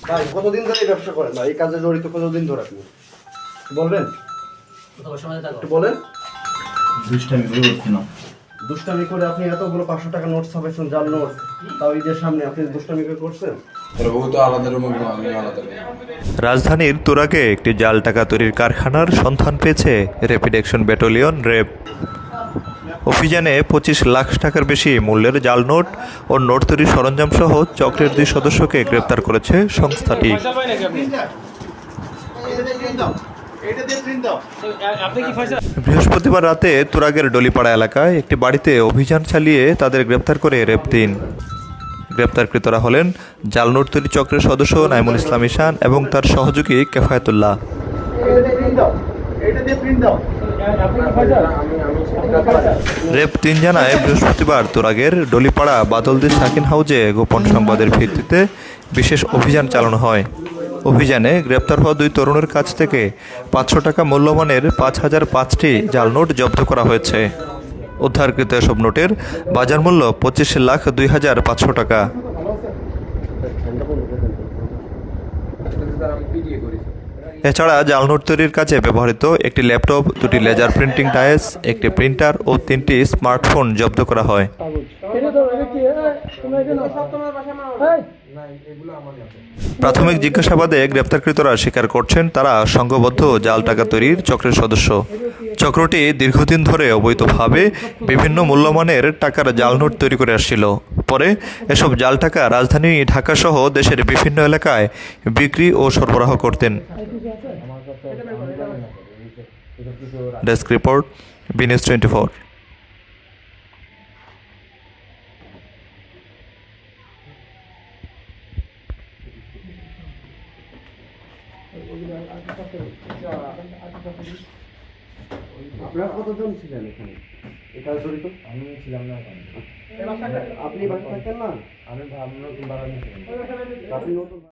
ভাই কতদিন ধরে এই ব্যবসা করেন? এই কাজে জড়িত কতদিন ধরে আপনি বলবেন? একটু বলেন। দুষ্টামি করে বলছি না। দুষ্টামি করে আপনি এতগুলো 500 টাকা নোট ছাপাইছেন, জাল নোট, তাও ঈদের সামনে আপনি দুষ্টামি করে করছেন? রাজধানীর তুরাগে একটি জাল টাকা তৈরির কারখানার সন্ধান পেয়েছে র্যাপিড অ্যাকশন ব্যাটালিয়ন র্যাব। অভিযানে 25 লাখ টাকার বেশি মূল্যের জাল নোট ও নোট তৈরির সরঞ্জাম সহ চক্রের 2 সদস্যকে গ্রেপ্তার করেছে সংস্থাটি। বৃহস্পতিবার রাতে তুরাগের ডলিপাড়া এলাকায় একটি বাড়িতে অভিযান চালিয়ে তাদের গ্রেপ্তার করে র্যাব 3। গ্রেপ্তারকৃতরা হলেন জাল নোট তৈরি চক্রের সদস্য নাইমুল ইসলাম ঈশান এবং তার সহযোগী কেফায়েতুল্লাহ। র্যাব 3 জানায়, বৃহস্পতিবার তুরাগের ডলিপাড়া বাদলদি সাকিন হাউজে গোপন সংবাদের ভিত্তিতে বিশেষ অভিযান চালানো হয়। অভিযানে গ্রেপ্তার হওয়া 2 তরুণের কাছ থেকে 500 টাকা মূল্যমানের 5005টি জাল নোট জব্দ করা হয়েছে। উদ্ধারকৃত এসব নোটের বাজার মূল্য 25,02,500 টাকা। এছাড়া জাল নোট তৈরির কাজে ব্যবহৃত একটি ল্যাপটপ, 2টি লেজার প্রিন্টিং ডায়েস, একটি প্রিন্টার ও 3টি স্মার্টফোন জব্দ করা হয়। প্রাথমিক জিজ্ঞাসাবাদে গ্রেপ্তারকৃতরা স্বীকার করছেন তারা সংঘবদ্ধ জাল টাকা তৈরির চক্রের সদস্য। চক্রটি দীর্ঘদিন ধরে অবৈধভাবে বিভিন্ন মূল্যমানের টাকার জাল নোট তৈরি করে আসছিল। পরে এসব জাল টাকা রাজধানী ঢাকাসহ দেশের বিভিন্ন এলাকায় বিক্রি ও সরবরাহ করতেন। Desk report, B News 24। আপনারা কতজন ছিলেন এখানে এই কাজে জড়িত? আমি ছিলাম না। আপনি বাসা থাকেন না? আমি নতুন বাড়া নিয়েছিলাম। আপনি নতুন